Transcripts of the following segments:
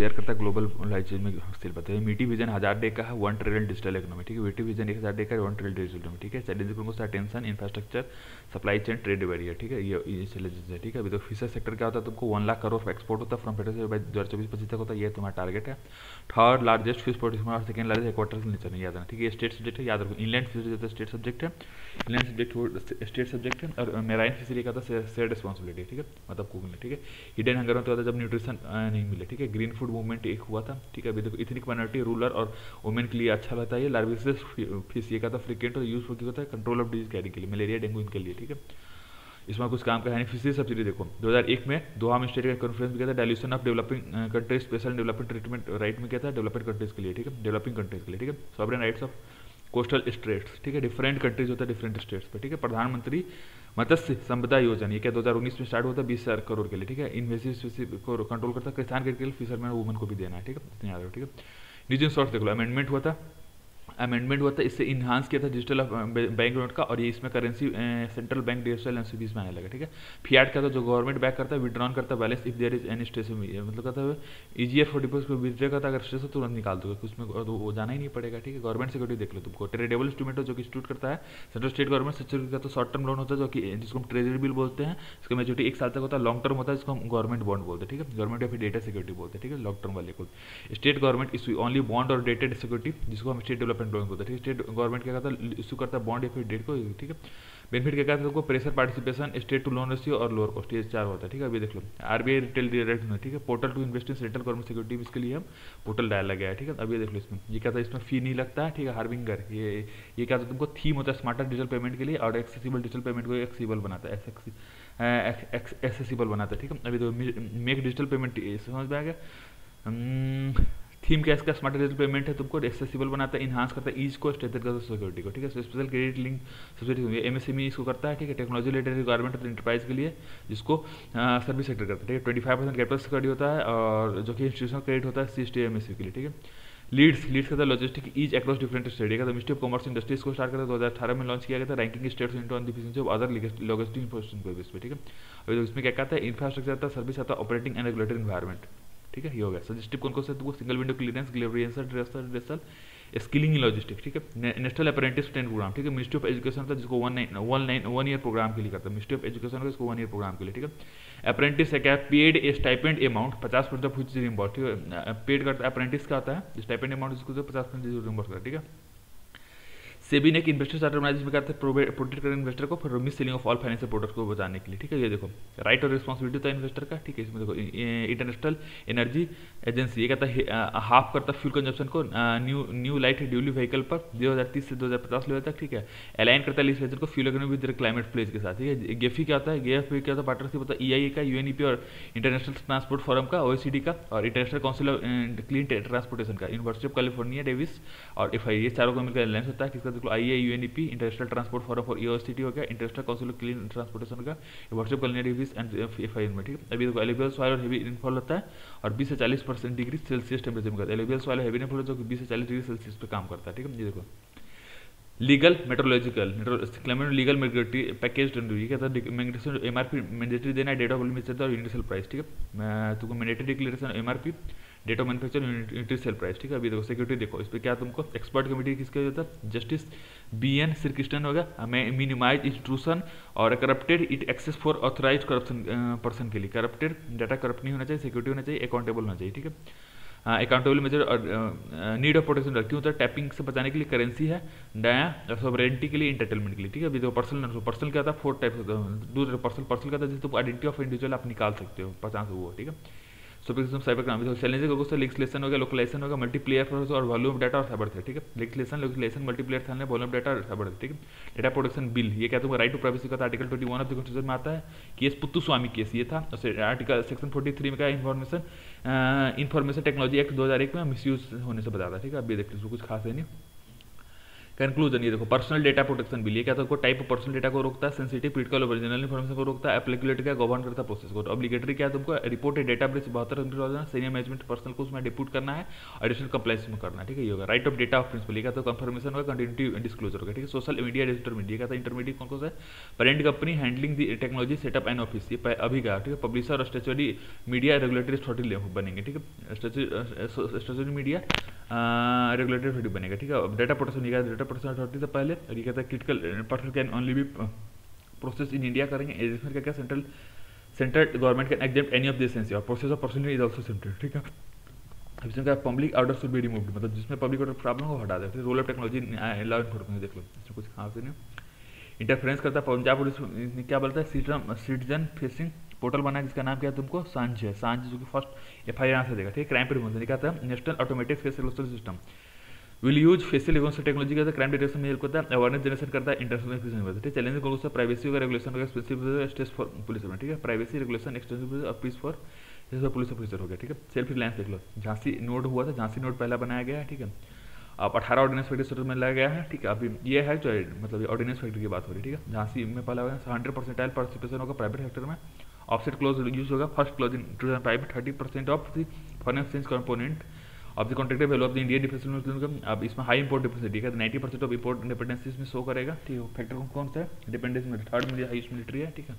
Share करता है global value chain में हिस्सेदारी बताइए। मीटी विजन 1000 डे का है 1 ट्रिलियन डिजिटल इकोनॉमी, ठीक है। वीटी विजन 1000 डे का 1 ट्रिलियन डिजिटल इकोनॉमी, ठीक है। चैलेंज को attention, infrastructure, supply chain, trade barrier, ठीक है। ये चैलेंजेस है, ठीक है। अभी तो फिशर सेक्टर क्या होता है, तुमको 1 लाख करोड़ एक्सपोर्ट होता है फ्रॉम फेडरल बाई 2024-25 तक होता है, ये तुम्हारा टारगेट है। थर्ड लार्जेस्ट फिश प्रोड्यूसर और सेकंड लार्जेस्ट एक्वाटर नेचर नहीं याद है, ठीक है। स्टेट सब्जेक्ट है, याद रखो। इनलैंड फिशरी स्टेट सब्जेक्ट है, इनलैंड सब्जेक्ट स्टेट सब्जेक्ट है। और मेराइन फिशरी का था शेयर रिस्पॉन्सिबिलिटी, ठीक है, मतलब कुकिंग, ठीक है। हिडन हंगर में तो होता है जब न्यूट्रिशन नहीं मिले, ठीक है। ग्रीन फूड मूवमेंट एक हुआ था, ठीक है। अभी देखो इथनिक माइनॉरिटी, रूरल और वुमेन के लिए अच्छा रहता है ये। लार्विसेस फिश ये का था फ्रिक्वेंट और यूजफुल की होता है कंट्रोल ऑफ डिजीज कैरी के लिए, मलेरिया डेंगू इनके लिए, ठीक है। इसमें कुछ काम का है नहीं। फिशरी सब्सिडी देखो 2001 में दोहा में स्टेट का कॉन्फ्रेंस में किया था, dilution of developing countries special development treatment right में किया था, डेवलपमेंट कंट्रीज के लिए, ठीक है, डेवलपिंग कंट्रीज के लिए, ठीक है। Sovereign rights of coastal states, ठीक है, डिफरेंट कंट्रीज होता है डिफरेंट स्टेट्स पर, ठीक है। प्रधानमंत्री मत्स्य संपदा योजना ये क्या 2019 में स्टार्ट होता है 20,000 करोड़ के लिए, ठीक है। इन्वेस्टिव स्पेसिफिक को कंट्रोल करता है, किसान के लिए फिशरमैन वुमन को भी देना है, ठीक है, इतना याद रखो, ठीक है। रीजन सोर्स देख लो, अमेंडमेंट हुआ था, इससे इन्हांस किया था डिजिटल बैंक नोट का, और ये इसमें करेंसी सेंट्रल बैंक डिजिटल एनसीबीज में आने लगा, ठीक है। फियाट का था जो गवर्नमेंट बैक करता है, विड्रॉन करता है balance if there is any stress, मतलब कहता है ईजियर फॉर डिपोजिट को विड्रॉ करता है, अगर स्ट्रेस हो तुरंत निकाल दोगे, उसमें वो जाना ही नहीं पड़ेगा, ठीक है। गवर्नमेंट सिक्योरिटी देख लो तुमको, ट्रेडेबल इंस्ट्रूमेंट जो कि इंस्टीट्यूट करता है सेंट्रल स्टेट गवर्नमेंट सिक्योरिटी का, तो शॉर्ट टर्म लोन होता है जो कि जिसको हम ट्रेजरी बिल बोलते हैं, इसका मेच्योरिटी 1 साल तक होता है। लॉन्ग टर्म होता है जिसको हम गवर्नमेंट बॉन्ड बोलते हैं, ठीक है, गवर्नमेंट या फिर डेटा सिक्योरिटी बोलते हैं, ठीक है, लॉन्ग टर्म वाले को। State government issue only bond और डेटेड सिक्योरिटी जिसको हम स्टेट डेवलपमेंट लोन बोलते हैं, ठीक है। स्टेट गवर्नमेंट क्या करता है इशू करता है बॉन्ड या फिर डेट को, ठीक है। बेनिफिट क्या कहते हैं तुमको, pressure participation, state to loan ratio और लोअर कॉस्ट, ये 4 होता है, ठीक है। अभी देख लो आरबीआई रिटेल डायरेक्ट में, ठीक है। Portal to invest in central government security, इसके लिए हम पोर्टल डाला गया है, ठीक है। अभी देख लो इसमें ये क्या था, इसमें फी नहीं लगता है, ठीक है। हार्विंगर ये क्या था तुमको थीम होता है स्मार्टर डिजिटल पेमेंट के लिए, और एक्सेसिबल डिजिटल पेमेंट को एक्सेसिबल बनाता है, एक्सेसिबल बनाता है, ठीक है। अभी तो मेक डिजिटल पेमेंट समझ में आ गया। थीम क्या इसका, स्मार्ट डिजिटल पेमेंट है, तुमको एक्सेसिबल बनाता है, इन्हांस करता है ईज को, स्ट्रेंथन करता है सिक्योरिटी को, ठीक है। Special credit link subsidy MSME इसको करता है, ठीक है। Technology related requirement of enterprise के लिए जिसको सर्विस सेक्टर करता है, ठीक है। 25% कैपिटल सिक्योरिटी होता है, और जो कि इंस्टीट्यूशनल क्रेडिट होता है सीएसटीएमएससी के लिए, ठीक है। लीड्स करता है logistic ease across different state का, मिनिस्ट्री ऑफ कॉमर्स इंडस्ट्रीज को स्टार्ट करता है 2018 में लॉन्च किया गया था, ranking states into on the efficiency of other logistic information base पे, ठीक है। अभी तो इसमें क्या कहता है, इंफ्रास्ट्रक्चर आता है, सर्विस आता है, ऑपरेटिंग एंड रेगुलेटरी एनवायरमेंट, ठीक है, ये हो गया। सजेस्टिव कौन से तुमको सिंगल विंडो क्लियरेंस, ग्लेवरियंस, स्किलिंग इन लॉजिस्टिक, ठीक है। नेशनल अप्रेंटिस ट्रेन प्रोग्राम, ठीक है। मिनिस्ट्री ऑफ एजुकेशन था जिसको 1 ईयर प्रोग्राम के लिए करता है, मिनिस्ट्री ऑफ एजुकेशन का इसको 1 ईयर प्रोग्राम के लिए, ठीक है। अप्रेंटिस है क्या, paid a stipend amount 50% which is reimbursed, ठीक है। पेड करता है अप्रेंटिस का आता है स्टाइपेंड अमाउंट जिसको 50% रिम्बर्स करता है, ठीक है। सेबी ने एक इन्वेस्टर चार्टर बनाया जिसमें कहते हैं प्रोटेक्ट करें इन्वेस्टर को for miss selling of all financial products को बचाने के लिए, ठीक है। ये देखो राइट और रिस्पॉन्सिबिलिटी होता है इन्वेस्टर का, ठीक है। इसमें देखो इंटरनेशनल एनर्जी एजेंसी ये कहता है हाफ करता है फ्यूल कंजप्शन को न्यू लाइट ड्यूली व्हीकल पर 2030 से 2050 लेवल तक, ठीक है। अलाइन करता है लीज वेंचर को fuel economy with climate pledge के साथ, ठीक है। गेफी क्या होता है, गेएफपी क्या होता है, पार्टनरशिप होता है ईआईए का, यूएनईपी और इंटरनेशनल ट्रांसपोर्ट फोरम का, ओएसीडी का, और international council of clean transportation का, यूनिवर्सिटी ऑफ कैलिफोर्निया डेविस और एफआई, ये चारों का मिलकर अलायंस होता है। किसका देखो IA UNEP, international transport forum for EOCT हो गया, international council of clean transportation का, university of California Davis and FI में, ठीक है। अभी देखो एलुवियल सॉइल और हेवी रेनफॉल होता है और 20 से 40% डिग्री सेल्सियस टेम्परेचर में करता है। एलुवियल सॉइल और हेवी रेनफॉल जो कि 20 से 40 डिग्री सेल्सियस पे काम करता है, ठीक है। ये देखो legal metrological climate legal migratory package ये कहता है एमआरपी मैंडेटरी देना है, डेट ऑफ लिमिटेड और यूनिवर्सल प्राइस, ठीक है। तुमको mandatory declaration MRP, date of manufacture, unit sale price, ठीक है। अभी देखो सिक्योरिटी देखो इस पर क्या तुमको एक्सपर्ट कमेटी किसका होता है, जस्टिस बीएन श्री कृष्णन होगा, मिनिमाइज इंस्ट्रूशन और corrupted it access for authorise corruption person के लिए, करप्टेड डाटा करप्ट नहीं होना चाहिए, सिक्योरिटी होना चाहिए, अकाउंटेबल होना चाहिए, ठीक है। अकाउंटेबल मेजर और नीड ऑफ प्रोटेक्शन क्यों होता है, टैपिंग से बचाने के लिए, करेंसी है, डाया सॉवरेनिटी के लिए, इंटरटेनमेंट के लिए, ठीक है। अभी देखो पर्सनल क्या था 4 टाइप्स होता है, दूसरा पर्सनल क्या था जिससे तुम आइडेंटिटी ऑफ इंडिविजुअल आप निकाल सकते हो 50 वो, ठीक है। साइबर क्राइम चैलेंज को लेजिस्लेशन हो गया, लोकलाइजेशन होगा, मल्टीप्लेयर प्रोसेस और वॉल्यूम डाटा और साइबर थ्रेट, ठीक है। लेजिस्लेशन मल्टीप्लेयर था, वॉल्यूम डाटा और साइबर, ठीक है। डेटा प्रोटेक्शन बिल ये क्या तुमको राइट टू प्राइवेसी का आर्टिकल 21 ऑफ द कॉन्स्टिट्यूशन में आता है। केस पुत्तुस्वामी केस ये था, आर्टिकल सेक्शन 43 में क्या इन्फॉर्मेशन टेक्नोलॉजी एक्ट 2001 में मिसयूज होने से बताया था, ठीक है। अब ये देखते कुछ खास है नहीं। कंक्लूजन, ये देखो पर्सनल डेटा प्रोटेक्शन बिल, ये क्या तो टाइप ऑफ पर्सनल डेटा को रोकता है, सेंसिटिव क्रिटिकल ओरिजिनल इन्फॉर्मेशन को रोकता है, एप्लीकेबिलिटी का गवर्न करता है प्रोसेस को। ऑब्लिगेटरी क्या है तुमको reported data breach 72 senior management personal को उसमें डिप्यूट करना है, एडिशनल कंप्लायंस में करना है, ठीक है। ये होगा right of data of principal, ये क्या तो कंफर्मेशन होगा, कंटिन्यूटी डिस्क्लोजर होगा, ठीक है। सोशल मीडिया इंटरमीडिएट, क्या था इंटरमीडिएट कौन कौन सा है, parent company handling the technology setup and office, ये अभी का, ठीक है। पब्लिशर और स्टेचुअरी मीडिया रेगुलेटरी अथॉरिटी बनेंगे, ठीक है। स्टेचुअरी मीडिया रेगुलेटरी अथॉरिटी बनेगा, ठीक है। डेटा प्रोटेक्शन, ये डेटा प्रोटेक्शन अथॉरिटी से पहले, और ये कहता है critical person can only be process in India करेंगे। इसमें क्या क्या central government can exempt any of this agency और process of person is also central, ठीक है। इसमें क्या public order should be removed, मतलब जिसमें पब्लिक ऑर्डर प्रॉब्लम को हटा देते हैं। Role of technology law enforcement देख लो, इसमें कुछ खास नहीं इंटरफेरेंस करता है। पंजाब पुलिस क्या बोलता है, सिटीजन फेसिंग पोर्टल बना है जिसका नाम क्या है तुमको सांझ है, सांझ जो कि फर्स्ट एफआईआर यहाँ से देगा, ठीक है। क्राइम प्रिवेंशन क्या था, national automatic face recognition system will use facial recognition technology का क्राइम डिटेक्शन में हेल्प करता है, अवेयरनेस जनरेशन करता है, इंटरनेशनल ठीक है। चैलेंज को प्राइवेसी का रेगुलेशन होगा, स्पेसिफिक स्टेज फॉर पुलिस, ठीक है। प्राइवेसी रेगुलेशन एक्सटेंसिव और पीस फॉर पुलिस ऑफिसर हो गया, ठीक है। सेल्फ रिलायंस देख लो, झांसी नोड हुआ था, झांसी नोड पहला बनाया गया है, ठीक है। अब 18 ऑर्डिनेंस फैक्ट्री में लाया गया है, ठीक है। अभी ये है जो मतलब ऑर्डिनेंस फैक्ट्री की बात हो रही है, ठीक है। झांसी में पहला हुआ है, 100% पार्टिसिपेशन होगा प्राइवेट सेक्टर में, ऑफसेट क्लोज यूज होगा, first close in 2005 30% of the foreign exchange component of the contract value of the Indian defence investment. अब इसमें हाई इंपोर्ट डिपेंडेंसी, ठीक है। 90% ऑफ इंपोर्ट डिपेंडेंसी इसमें शो करेगा, ठीक है। फैक्टर कौन सा है, डिपेंडेंसी में थर्ड में हाईएस्ट मिलिट्री है, ठीक है।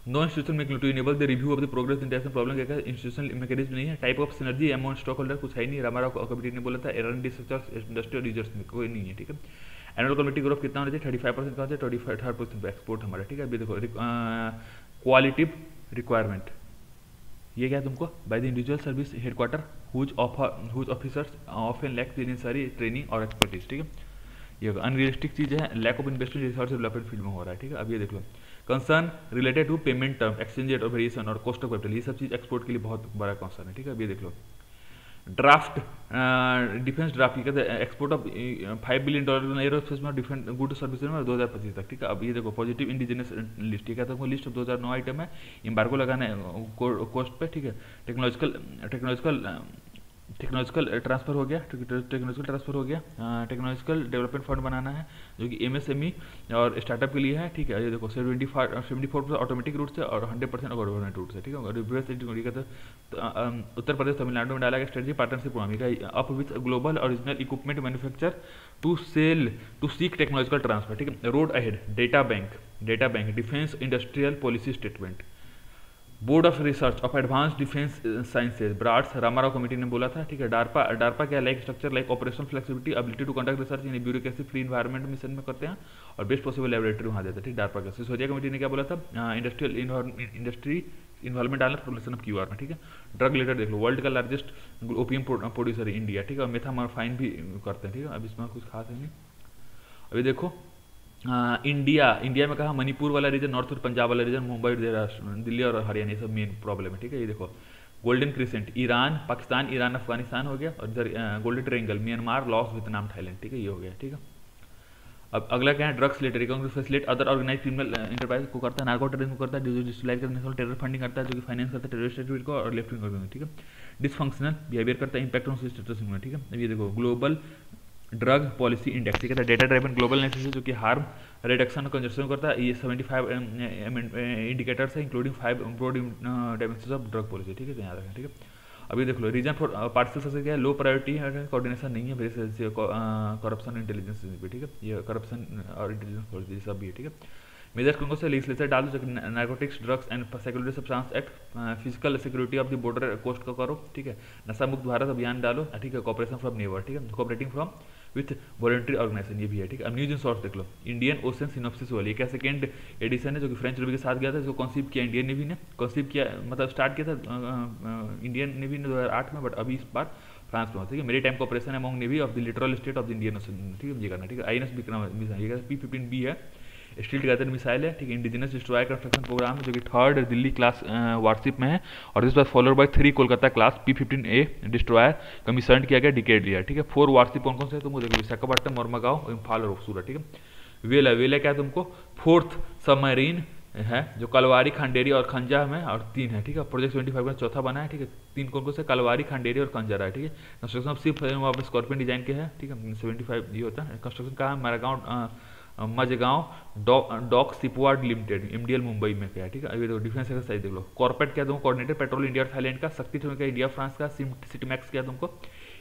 No institution make to enable the review of the progress international problem, क्या इंस्टीट्यूशनल मैकेनिज्म नहीं है। Type of synergy amount stock holder कुछ है नहीं, हमारा कमिटी ने बोला था R&D सेक्टर्स इंडस्ट्री और यूजर्स में कोई नहीं है, ठीक है। एनुअल कमिटी ग्रोथ कितना होना चाहिए, 35% का होता है, 25% एक्सपोर्ट हमारा, ठीक है। अभी देखो क्वालिटिव रिक्वायरमेंट, ये क्या है तुमको, by the individual service headquarter whose officers often lack necessary training और एक्सपर्टीज, ठीक है। ये अनरियलिस्टिक चीज़ है, lack of investment research development field में हो रहा है, ठीक है। अब ये देख लो concern related to payment term, exchange rate और वेरिएशन और कॉस्ट ऑफ कैपिटल, ये सब चीज़ एक्सपोर्ट के लिए बहुत बड़ा कंसर्न है, ठीक है। अब ये देख लो ड्राफ्ट डिफेंस ड्राफ्ट, ये कहते हैं एक्सपोर्ट ऑफ $5 बिलियन एरोस्पेस में डिफेंस गुड सर्विसेज में 2025 तक, ठीक है। अब ये देखो पॉजिटिव इंडिजिनस लिस्ट, ये कहता है लिस्ट ऑफ 2009 आइटम है, एम्बार्गो लगाना है कोस्ट पे, ठीक है। टेक्नोलॉजिकल ट्रांसफर हो गया, टेक्नोलॉजिकल डेवलपमेंट फंड बनाना है जो कि MSME और स्टार्टअप के लिए है, ठीक है। ये देखो 74% ऑटोमेटिक रूट से और 100% गवर्नमेंट रूट से, ठीक है। और उत्तर प्रदेश तमिलनाडु में डाला गया strategy partnership programme up with global original equipment manufacture to seek technological transfer, ठीक है। Road ahead data bank defence industrial policy statement, board of research of advance defence sciences broads Rama Rao committee ने बोला था, ठीक है। डारपा क्या like structure like operational flexibility ability to conduct research in bureaucracy free environment mission में करते हैं और बेस्ट पॉसिबल लेबोरेटरी वहाँ देते हैं, ठीक। डारपा का सिसोदिया कमेटी ने क्या बोला था, इंडस्ट्री इन्वॉल्वमेंट डालना प्रोडक्शन ऑफ QR में, ठीक है। ड्रग रिलेटेड देख लो, वर्ल्ड का लार्जेस्ट ओपियम प्रोड्यूसर है इंडिया, ठीक है। और मेथामॉर्फाइन भी करते हैं, ठीक है। अब इसमें कुछ खास है नहीं। अभी देखो इंडिया में कहा मणिपुर वाला रीजन, नॉर्थ और पंजाब वाला रीजन, मुंबई दिल्ली और हरियाणा, ये सब मेन प्रॉब्लम है, ठीक है। ये देखो golden crescent Iran Pakistan Iran Afghanistan हो गया, और इधर golden triangle Myanmar loss Vietnam Thailand, ठीक है। ये हो गया, ठीक है। अब अगला क्या है, drugs related facilitate other organise criminal enterprise को करता है, नार्को टेररिज्म को करता है, डिजिटलाइज करता है, टेरर फंडिंग करता है जो कि फाइनेंस करता है टेररिस्ट एक्टिविटी को और लेफ्ट विंग करता है, ठीक है। डिसफंक्शनल बिहेवियर करता है, इंपैक्ट ऑन स्टेटस, ठीक है। अब ये देखो ग्लोबल ड्रग पॉलिसी इंडेक्स, ठीक है। डेटा ड्राइवन ग्लोबल एनालिसिस जो कि हार्म रिडक्शन और कंजर्वेशन करता है, ये 75 इंडिकेटर्स है including 5 broad dimensions of drug policy, ठीक है। यहाँ रखें, ठीक है। अभी देख लो रीजन फॉर पार्टिकल सबसे क्या है, लो प्रायोरिटी है, कोऑर्डिनेशन नहीं है, वेरी करप्शन इंटेलिजेंस भी, ठीक है। ये करप्शन और इंटेलिजेंस ये सब भी है, ठीक है। मेजर्स कौन से लेजिस्लेचर डाल दो, narcotics drugs and psychology substance act, physical security of the border coast का करो, ठीक है। नशा मुक्त भारत अभियान डालो, ठीक है। कॉपरेशन फ्रॉम नेवर, ठीक है। Cooperating from with voluntary organisation, ये भी है, ठीक है। अब न्यूज इन शॉर्ट्स देख लो, इंडियन ओशन सिनॉप्सिस वाली, क्या सेकेंड एडिशन है जो कि फ्रेंच नेवी के साथ गया था, इसको कॉन्सीव किया इंडियन नेवी ने, कॉन्सीव किया मतलब स्टार्ट किया था इंडियन नेवी ने 2008 में, बट अभी इस बार फ्रांस में, ठीक है। Maritime cooperation among navy of the littoral state of the Indian Ocean, ठीक है। ये करना, ठीक है। INS विक्रम P-15B है, स्टील टैगन मिसाइल है, ठीक है। इंडिजिनस डिस्ट्रॉयर कंस्ट्रक्शन प्रोग्राम है जो कि 3rd दिल्ली क्लास वारशिप में है, और इस बार followed by 3 Kolkata class P-15A destroyer commission किया गया डिकेड लिया, ठीक है। 4 वारशिप कौन कौन से है तुमको देखो, विशाखापट्टनम, मोरमागांव, इम्फाल और सूरत, ठीक है। वेला क्या है तुमको, 4th सबमरीन है जो कलवारी, खंडेरी और खंजा में, और 3 है, ठीक है। प्रोजेक्ट 75 का चौथा बना है, ठीक है। 3 कौन कौन से, कलवारी, खंडेरी और खंजरा है, ठीक है। कंस्ट्रक्शन ऑफ शिप वहाँ पे स्कॉर्पियन डिजाइन के है, ठीक है। 75 ये होता है। कंस्ट्रक्शन कहाँ है, Margao Mazagon dock shipyard limited, MDL Mumbai में क्या है, ठीक है। अभी देखो डिफेंस का सही देख लो। कॉर्पोरेट क्या दूँ, कोऑर्डिनेटर पेट्रोल इंडिया और थाईलैंड का, शक्ति का इंडिया फ्रांस का, सिटीमैक्स क्या तुमको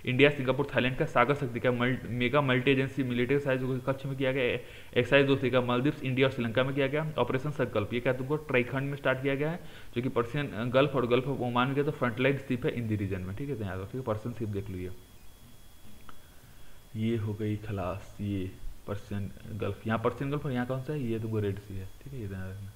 इंडिया सिंगापुर थाईलैंड का, सागर शक्ति का mega multi agency military size Kutch में किया गया, एक्साइज 2 का मालदीव्स, इंडिया और श्रीलंका में किया गया। ऑपरेशन संकल्प ये क्या तुमको ट्राईखंड में स्टार्ट किया गया है, जो कि पर्शियन गल्फ और गल्फ ऑफ ओमान में गया, तो फ्रंटलाइन शिप है इन दी रीजन में, ठीक है। यहाँ ठीक है, पर्शियन शिप देख लीजिए, ये हो गई खलास, ये पर्शियन गल्फ, यहाँ पर्शियन गल्फ और यहाँ कौन सा है, ये तुमको रेड सी है, ठीक है, ये ध्यान रखना।